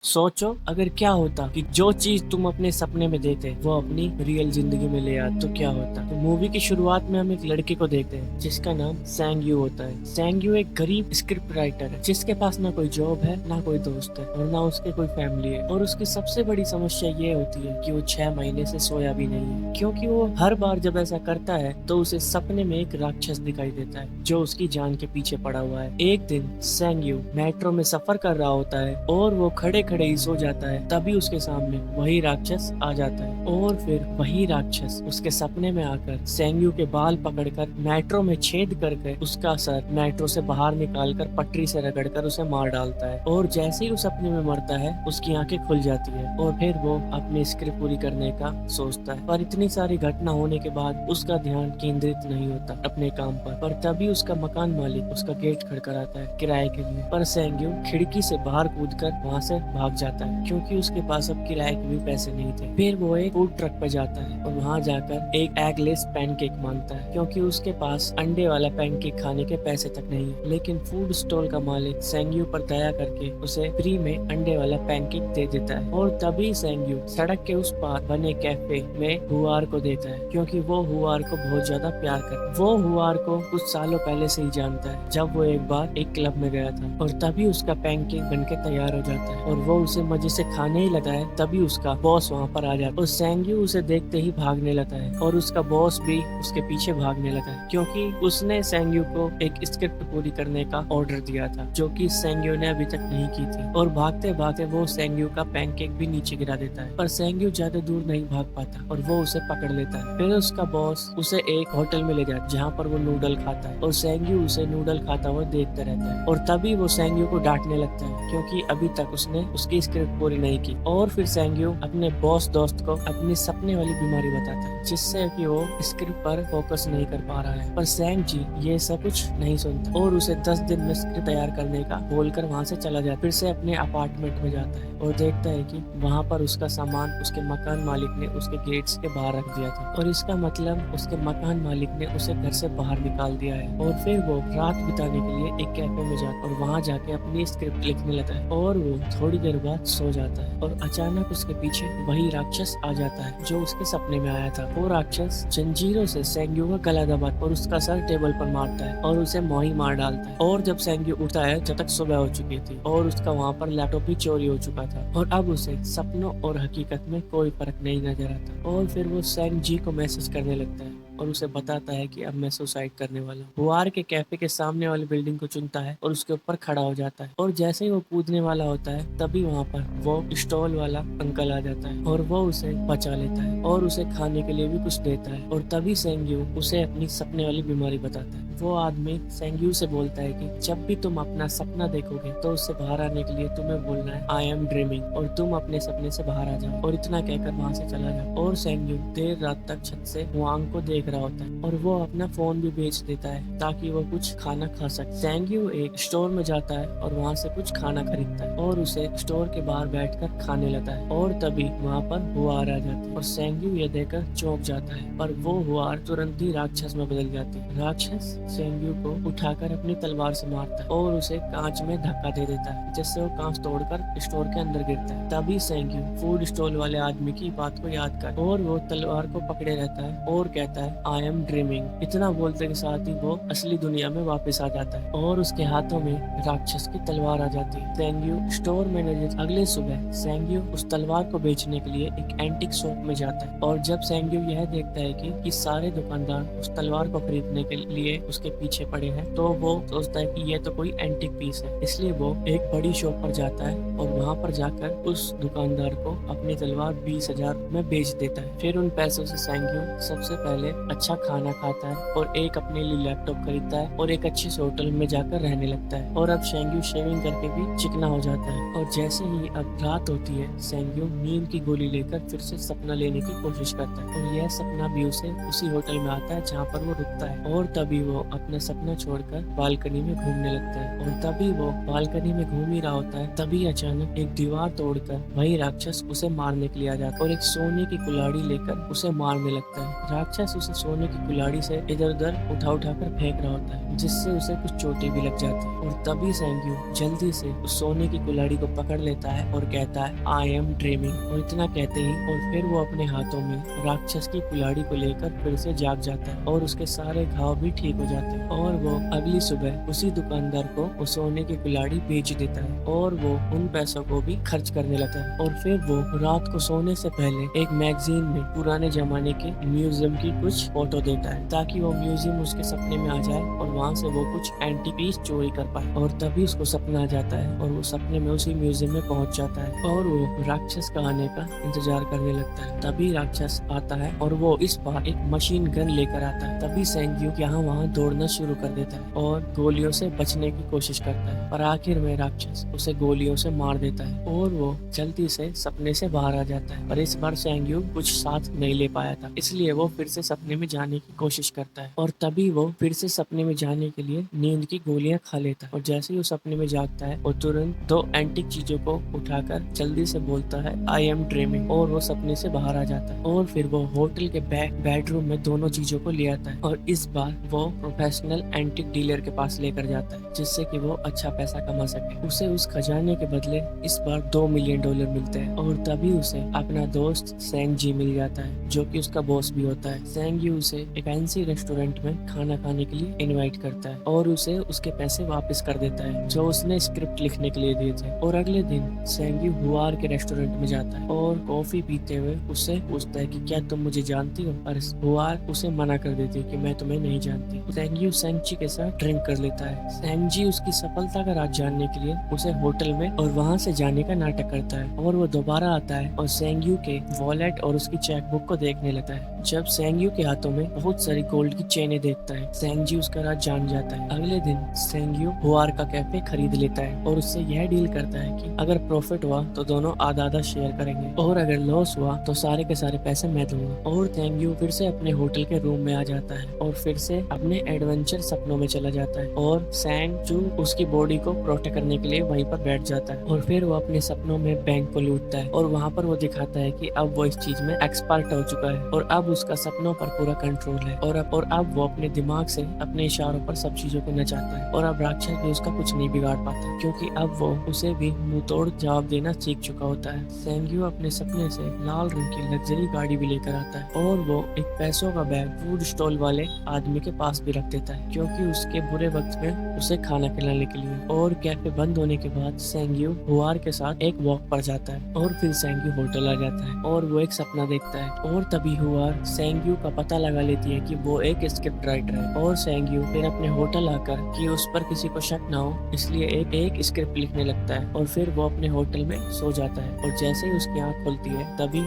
सोचो अगर क्या होता कि जो चीज तुम अपने सपने में देखते वो अपनी रियल जिंदगी में ले आते तो क्या होता। तो मूवी की शुरुआत में हम एक लड़के को देखते हैं जिसका नाम सैंग यू होता है। सैंग यू एक गरीब स्क्रिप्ट राइटर है जिसके पास ना कोई जॉब है ना कोई दोस्त है और ना उसके कोई फैमिली है। और उसकी सबसे बड़ी समस्या ये होती है कि वो 6 महीने से सोया भी नहीं है, क्योंकि वो हर बार जब ऐसा करता है तो उसे सपने में एक राक्षस दिखाई देता है जो उसकी जान के पीछे पड़ा हुआ है। एक दिन सैंग यू मेट्रो में सफर कर रहा होता है और वो खड़े खड़े ही सो जाता है। तभी उसके सामने वही राक्षस आ जाता है और फिर वही राक्षस उसके सपने में आकर सेंग्यू के बाल पकड़कर मेट्रो में छेद करके उसका सर मेट्रो से बाहर निकालकर पटरी से रगड़कर उसे मार डालता है। और जैसे ही उस सपने में मरता है उसकी आंखें खुल जाती है और फिर वो अपनी स्क्रिप्ट पूरी करने का सोचता है। पर इतनी सारी घटना होने के बाद उसका ध्यान केंद्रित नहीं होता अपने काम पर तभी उसका मकान मालिक उसका गेट खड़खड़ाता है किराए के लिए। पर सेंग्यू खिड़की से बाहर कूदकर वहाँ से भाग जाता है क्योंकि उसके पास अब किराए के भी पैसे नहीं थे। फिर वो एक फूड ट्रक पे जाता है और वहाँ जाकर एक एगलेस पैनकेक मांगता है क्योंकि उसके पास अंडे वाला पैनकेक खाने के पैसे तक नहीं है। लेकिन फूड स्टॉल का मालिक सेंग्यू पर दया करके उसे फ्री में अंडे वाला पैनकेक दे देता है। और तभी सेंग्यू सड़क के उस पार बने कैफे में हुआर को देता है क्योंकि वो हुआर को बहुत ज्यादा प्यार करता है। वो हुआर को कुछ सालों पहले से ही जानता है जब वो एक बार एक क्लब में गया था और तभी उसका पैनकेक बनके तैयार हो जाता है और वो उसे मजे से खाने ही लगा है। तभी उसका बॉस वहाँ पर आ जाता है और सेंग्यू उसे देखते ही भागने लगता है और उसका बॉस भी उसके पीछे भागने लगा है क्योंकि उसने सेंग्यू को एक स्क्रिप्ट पूरी करने का ऑर्डर दिया था जो कि सेंग्यू ने अभी तक नहीं की थी। और भागते भागते वो सेंग्यू का पैनकेक भी नीचे गिरा देता है पर सेंग्यू ज्यादा दूर नहीं भाग पाता और वो उसे पकड़ लेता है। फिर उसका बॉस उसे एक होटल में ले जाता है जहाँ पर वो नूडल खाता है और सेंग्यू उसे नूडल खाता हुआ देखता रहता है। और तभी वो सेंग्यू को डांटने लगता है क्योंकि अभी तक उसने उसकी स्क्रिप्ट पूरी नहीं की। और फिर सेंग्यू अपने बॉस दोस्त को अपनी सपने वाली बीमारी बताता है जिससे कि वो स्क्रिप्ट पर फोकस नहीं कर पा रहा है। पर सैंग जी ये सब कुछ नहीं सुनता और उसे 10 दिन में स्क्रिप्ट तैयार करने का बोलकर वहाँ से चला जाता है। फिर से अपने अपार्टमेंट में जाता है और देखता है कि वहाँ पर उसका सामान उसके मकान मालिक ने उसके गेट्स के बाहर रख दिया था और इसका मतलब उसके मकान मालिक ने उसे घर से बाहर निकाल दिया है। और फिर वो रात बिताने के लिए एक कैफे में जाता है और वहाँ जाके अपनी स्क्रिप्ट लिखने लगता है और वो थोड़ी देर बाद सो जाता है और अचानक उसके पीछे वही राक्षस आ जाता है जो उसके सपने में आया था। वो राक्षस जंजीरों से सेंग्यू का गला दबाता और उसका सर टेबल पर मारता है और उसे मोही मार डालता है। और जब सेंग्यू उठता है जब तक सुबह हो चुकी थी और उसका वहाँ पर लैपटॉप भी चोरी हो चुका था और अब उसे सपनों और हकीकत में कोई फर्क नहीं नजर आता। और फिर वो सैंग जी को मैसेज करने लगता है और उसे बताता है कि अब मैं सुसाइड करने वाला हूँ। हुआर के कैफे के सामने वाली बिल्डिंग को चुनता है और उसके ऊपर खड़ा हो जाता है और जैसे ही वो कूदने वाला होता है तभी वहाँ पर वो स्टॉल वाला अंकल आ जाता है और वो उसे बचा लेता है और उसे खाने के लिए भी कुछ देता है। और तभी सेंग्यू उसे अपनी सपने वाली बीमारी बताता है। वो आदमी सेंग्यू से बोलता है कि जब भी तुम अपना सपना देखोगे तो उससे बाहर आने के लिए तुम्हें बोलना है आई एम ड्रीमिंग और तुम अपने सपने से बाहर आ जाओ। और इतना कहकर वहाँ से चला जाओ। और सेंग्यू देर रात तक छत से हुआंग को देख रहा होता है और वो अपना फोन भी बेच देता है ताकि वो कुछ खाना खा सके। सेंग्यू एक स्टोर में जाता है और वहाँ से कुछ खाना खरीदता है और उसे स्टोर के बाहर बैठकर खाने लगता है। और तभी वहाँ पर हुआर आ जाती है और सेंग्यू ये देखकर चौंक जाता है पर वो हुआर तुरंत ही राक्षस में बदल जाती है। राक्षस सेंग्यू को उठाकर अपनी तलवार से मारता है और उसे कांच में धक्का दे देता है जिससे वो कांच तोड़कर स्टोर के अंदर गिरता है। तभी सेंग्यू फूड स्टॉल वाले आदमी की बात को याद कर और वो तलवार को पकड़े रहता है और कहता है आई एम ड्रीमिंग। इतना बोलते के साथ ही वो असली दुनिया में वापस आ जाता है और उसके हाथों में राक्षस की तलवार आ जाती है। सेंग्यू स्टोर मैनेजर अगले सुबह सेंग्यू उस तलवार को बेचने के लिए एक एंटिक शॉप में जाता है और जब सेंग्यू यह देखता है कि सारे दुकानदार उस तलवार को खरीदने के लिए उसके पीछे पड़े हैं तो वो सोचता है कि ये तो कोई एंटिक पीस है। इसलिए वो एक बड़ी शॉप पर जाता है और वहाँ पर जाकर उस दुकानदार को अपनी तलवार 20,000 में बेच देता है। फिर उन पैसों से सेंग्यू सबसे पहले अच्छा खाना खाता है और एक अपने लिए लैपटॉप खरीदता है और एक अच्छे से होटल में जाकर रहने लगता है। और अब सेंग्यू शेविंग करके भी चिकना हो जाता है। और जैसे ही अब रात होती है सेंग्यू नींद की गोली लेकर फिर से सपना लेने की कोशिश करता है और यह सपना भी उसे उसी होटल में आता है जहाँ पर वो रुकता है। और तभी वो अपना सपना छोड़कर बालकनी में घूमने लगता है। और तभी वो बालकनी में घूम ही रहा होता है, तभी अचानक एक दीवार तोड़कर वही राक्षस उसे मारने के लिए आ जाता है और एक सोने की कुल्हाड़ी लेकर उसे मारने लगता है। राक्षस उसे सोने की कुल्हाड़ी से इधर उधर उठा उठा कर फेंक रहा होता है, जिससे उसे कुछ चोटें भी लग जाती है। और तभी सेंग्यू जल्दी से उस सोने की कुल्हाड़ी को पकड़ लेता है और कहता है आई एम ड्रीमिंग। और इतना कहते ही और फिर वो अपने हाथों में राक्षस की कुल्हाड़ी को लेकर फिर से जाग जाता है और उसके सारे घाव भी ठीक हो जाते हैं। और वो अगली सुबह उसी दुकानदार को वो सोने की कुल्हाड़ी बेच देता है और वो उन पैसों को भी खर्च करने लगता है। और फिर वो रात को सोने से पहले एक मैगजीन में पुराने जमाने के म्यूजियम की कुछ फोटो देता है, ताकि वो म्यूजियम उसके सपने में आ जाए और वहाँ से वो कुछ एंटीक पीस चोरी कर पाए। और तभी उसको सपना आ जाता है और वो सपने में उसी म्यूजियम में पहुंच जाता है और वो राक्षस का आने का इंतजार करने लगता है। तभी राक्षस आता है और वो इस बार एक मशीन गन लेकर आता है। तभी सेंग्यू यहाँ वहाँ दौड़ना शुरू कर देता है और गोलियों से बचने की कोशिश करता है, पर आखिर में राक्षस उसे गोलियों से मार देता है और वो जल्दी से सपने से बाहर आ जाता है। पर इस बार सेंग्यू कुछ साथ नहीं ले पाया था, इसलिए वो फिर से सपने में जाने की कोशिश करता है। और तभी वो फिर से सपने में जाने के लिए नींद की गोलियां खा लेता है और जैसे ही वो सपने में जागता है वो तुरंत दो एंटिक चीजों को उठाकर जल्दी से बोलता है आई एम ड्रीमिंग और वो सपने से बाहर आ जाता है। और फिर वो होटल के बेडरूम में दोनों चीजों को ले आता है और इस बार वो प्रोफेशनल एंटिक डीलर के पास लेकर जाता है, जिससे कि वो अच्छा पैसा कमा सके। उसे उस खजाने के बदले इस बार $2 मिलियन मिलते हैं और तभी उसे अपना दोस्त सेंग जी मिल जाता है, जो कि उसका बॉस भी होता है। सेंग यू उसे एक फैंसी रेस्टोरेंट में खाना खाने के लिए इनवाइट करता है और उसे उसके पैसे वापस कर देता है जो उसने स्क्रिप्ट लिखने के लिए दिए थे। और अगले दिन सेंग यू हुआर के रेस्टोरेंट में जाता है और कॉफी पीते हुए उससे पूछता है कि क्या तुम मुझे जानती हो, पर हुआर उसे मना कर देती है कि मैं तुम्हें नहीं जानती। सेंग यू सेंग जी के साथ ड्रिंक कर लेता है। सेंग जी उसकी सफलता का राज जानने के लिए उसे होटल में और वहाँ से जाने का नाटक करता है और वो दोबारा आता है और सेंग यू के वॉलेट और उसकी चेकबुक को देखने लगता है। जब सेंग यू के हाथों में बहुत सारी गोल्ड की चेनें देखता है, सेंग जी उसका राज जान जाता है। अगले दिन सेंग यू हुआर का कैफे खरीद लेता है और उससे यह डील करता है कि अगर प्रॉफिट हुआ तो दोनों आधा आधा शेयर करेंगे और अगर लॉस हुआ तो सारे के सारे पैसे मैं दूंगा। और सेंग यू फिर से अपने होटल के रूम में आ जाता है और फिर से अपने एडवेंचर सपनों में चला जाता है और सेंग जू उसकी बॉडी को प्रोटेक्ट करने के लिए वहीं पर बैठ जाता है। और फिर वो अपने सपनों में बैंक को लूटता है और वहाँ पर वो दिखाता है कि अब वो इस चीज में एक्सपर्ट हो चुका है और अब उसका सपनों पर पूरा कंट्रोल है और अब वो अपने दिमाग से अपने इशारों पर सब चीजों को नचाता है। और अब राक्षस भी उसका कुछ नहीं बिगाड़ पाता, क्योंकि अब वो उसे भी मुंह तोड़ जवाब देना सीख चुका होता है। सेंग यू अपने सपने से लाल रंग की लग्जरी गाड़ी भी लेकर आता है और वो एक पैसों का बैग फूड स्टॉल वाले आदमी के पास भी रख देता है, क्योंकि उसके बुरे वक्त में उसे खाना खिलाने के लिए। और कैफे बंद होने के बाद सेंग यू हुआर के साथ एक वॉक पर जाता है और फिर सेंग यू होटल आ जाता है और वो एक सपना देखता है। और तभी हुआर सेंग यू का पता लगा लेती है कि वो एक स्क्रिप्ट राइटर है और सेंग यू फिर अपने होटल आकर कि उस पर किसी को शक ना हो इसलिए एक स्क्रिप्ट लिखने लगता है और फिर वो अपने होटल में सो जाता है। और जैसे ही उसकी आंख खुलती है तभी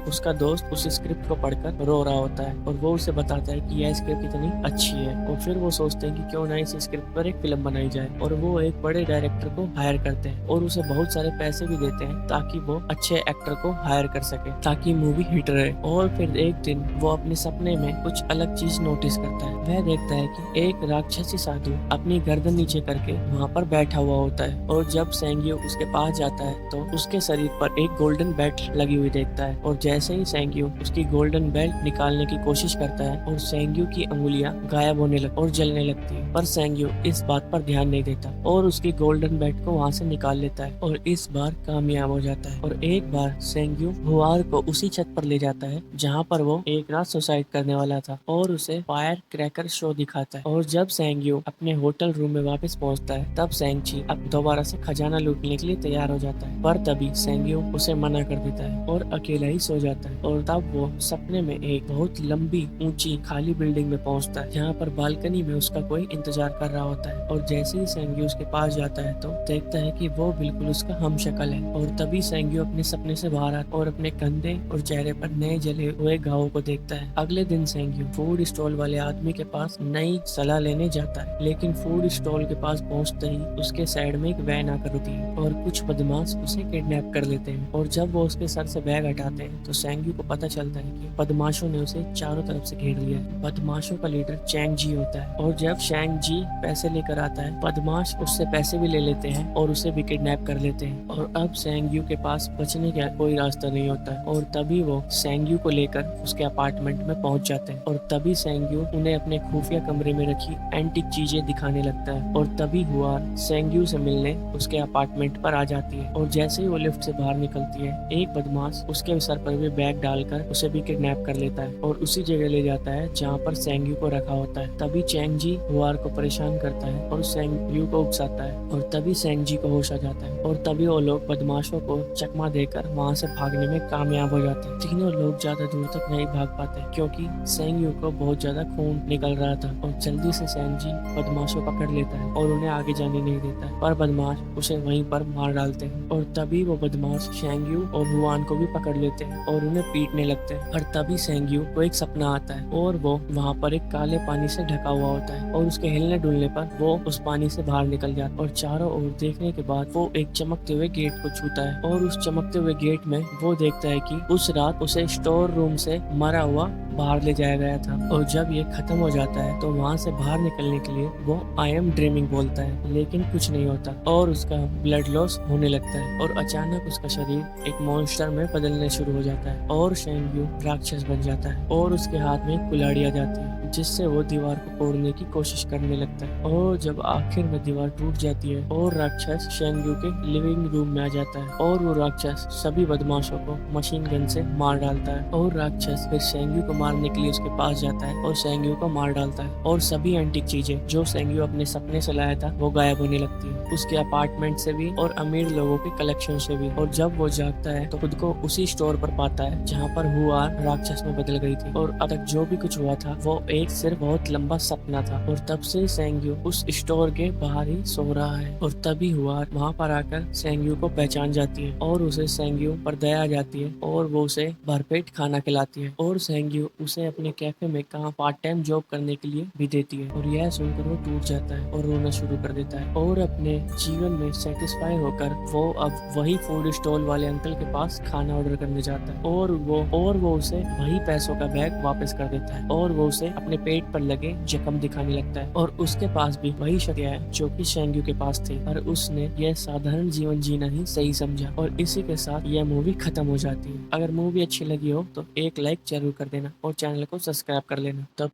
उसका दोस्त उस स्क्रिप्ट को पढ़कर रो रहा होता है और वो उसे बताता है कि यह स्क्रिप्ट कितनी अच्छी है। और फिर वो सोचते हैं कि क्यों ना इस स्क्रिप्ट पर एक फिल्म बनाई जाए और वो एक बड़े डायरेक्टर को हायर करते हैं और उसे बहुत सारे पैसे भी देते हैं ताकि वो अच्छे एक्टर को हायर कर सके ताकि मूवी हिट रहे। और फिर एक दिन वो अपने सपने में कुछ अलग चीज नोटिस करता है। वह देखता है कि एक राक्षसी साधु अपनी गर्दन नीचे करके वहाँ पर बैठा हुआ होता है और जब सेंग यू उसके पास जाता है तो उसके शरीर पर एक गोल्डन बेल्ट लगी हुई देखता है और जैसे ही सेंग यू उसकी गोल्डन बेल्ट निकालने की कोशिश करता है और सेंग यू की अंगुलियां गायब होने लग और जलने लगती है, पर सेंग यू इस बात पर ध्यान नहीं देता और उसकी गोल्डन बेल्ट को वहाँ से निकाल लेता है और इस बार कामयाब हो जाता है। और एक बार सेंग यू हुआर को उसी छत पर ले जाता है जहाँ पर वो एक रात सुसाइड करने वाला था और उसे फायर क्रैकर शो दिखाता है। और जब सेंग यू अपने होटल रूम में वापस पहुंचता है तब सेंग जी अब दोबारा से खजाना लूटने के लिए तैयार हो जाता है, पर तभी सेंग यू उसे मना कर देता है और अकेला ही सो जाता है। और तब वो सपने में एक बहुत लंबी ऊंची खाली बिल्डिंग में पहुंचता है जहाँ पर बालकनी में उसका कोई इंतजार कर रहा होता है। और जैसे ही सेंग यू उसके पास जाता है तो देखता है कि वो बिल्कुल उसका हमशक्ल है। और तभी सेंग यू अपने सपने से बाहर आता और अपने कंधे और चेहरे पर नए जले हुए घावों को देखता है। अगले दिन सेंग्यू फूड स्टॉल वाले आदमी के पास नई सलाह लेने जाता है, लेकिन फूड स्टॉल के पास पहुंचते ही उसके साइड में एक वैन आकर रुकती है और कुछ बदमाश उसे किडनैप कर लेते हैं। और जब वो उसके सर से बैग हटाते हैं तो सेंग्यू को पता चलता है कि बदमाशों ने उसे चारों तरफ से घेर लिया है। बदमाशों का लीडर चैंग जी होता है और जब चैंग जी पैसे लेकर आता है, बदमाश उससे पैसे भी ले लेते हैं और उसे भी किडनैप कर लेते हैं। और अब सेंग्यू के पास बचने का कोई रास्ता नहीं होता है और तभी वो सेंग्यू को लेकर उसके अपार्टमेंट में पहुंच जाते हैं। और तभी सेंग्यू उन्हें अपने खुफिया कमरे में रखी एंटीक चीजें दिखाने लगता है और तभी हुआर सेंग्यू से मिलने उसके अपार्टमेंट पर आ जाती है। और जैसे ही वो लिफ्ट से बाहर निकलती है, एक बदमाश उसके सर पर भी बैग डालकर उसे भी किडनैप कर लेता है और उसी जगह ले जाता है जहाँ पर सेंग्यू को रखा होता है। तभी चैंग जी हुआर को परेशान करता है और सेंग्यू को उकसाता है और तभी सेंग जी को होश आ जाता है और तभी वो लोग बदमाशों को चकमा देकर वहाँ से भागने में कामयाब हो जाते हैं। तीनों लोग ज्यादा दूर तक नहीं भाग पाते क्योंकि सेंग्यू को बहुत ज्यादा खून निकल रहा था और जल्दी से सेंग जी बदमाशों को पकड़ लेता है और उन्हें आगे जाने नहीं देता है, पर बदमाश उसे वहीं पर मार डालते हैं। और तभी वो बदमाश सेंग्यू और हुआन को भी पकड़ लेते हैं और उन्हें पीटने लगते हैं। और तभी सेंग्यू को एक सपना आता है और वो वहाँ पर एक काले पानी से ढका हुआ होता है और उसके हिलने डुलने पर वो उस पानी से बाहर निकल जाता है और चारों ओर देखने के बाद वो एक चमकते हुए गेट को छूता है और उस चमकते हुए गेट में वो देखता है कि उस रात उसे स्टोर रूम से मरा हुआ बाहर ले जाया गया था। और जब ये खत्म हो जाता है तो वहाँ से बाहर निकलने के लिए वो आई एम ड्रीमिंग बोलता है, लेकिन कुछ नहीं होता और उसका ब्लड लॉस होने लगता है और अचानक उसका शरीर एक मॉन्स्टर में बदलने शुरू हो जाता है और सेंग्यू राक्षस बन जाता है और उसके हाथ में एक कुल्हाड़ी आ जाती है जिससे वो दीवार को तोड़ने की कोशिश करने लगता है। और जब आखिर में दीवार टूट जाती है और राक्षस सेंग्यू के लिविंग रूम में आ जाता है और वो राक्षस सभी बदमाशों को मशीन गन से मार डालता है और राक्षस फिर सेंग्यू को मारने के लिए उसके पास जाता है और सेंग्यू को मार डालता है और सभी एंटीक चीजें जो सेंग्यू अपने सपने से लाया था वो गायब होने लगती है, उसके अपार्टमेंट से भी और अमीर लोगों के कलेक्शन से भी। और जब वो जागता है तो खुद को उसी स्टोर पर पाता है जहाँ पर हुआर राक्षस में बदल गई थी और अब तक जो भी कुछ हुआ था वो एक सिर्फ बहुत लंबा सपना था। और तब से सेंग्यू उस स्टोर के बाहर ही सो रहा है और तभी हुआर वहाँ पर आकर सेंग्यू को पहचान जाती है और उसे सेंग्यू पर दया आ जाती है और वो उसे भरपेट खाना खिलाती है और सेंग्यू उसे अपने कैफे में कहाँ पार्ट टाइम जॉब करने के लिए भी देती है। और यह सुनकर वो टूट जाता है और रोना शुरू कर देता है और अपने जीवन में सेटिस्फाई होकर वो अब वही फूड स्टॉल वाले अंकल के पास खाना ऑर्डर करने जाता है और वो उसे वही पैसों का बैग वापस कर देता है और वो उसे अपने पेट पर लगे जख्म दिखाने लगता है और उसके पास भी वही शक्ति है जो कि सेंग्यू के पास थी, पर उसने यह साधारण जीवन जीना ही सही समझा। और इसी के साथ यह मूवी खत्म हो जाती है। अगर मूवी अच्छी लगी हो तो एक लाइक जरूर कर देना और चैनल को सब्सक्राइब कर लेना। तब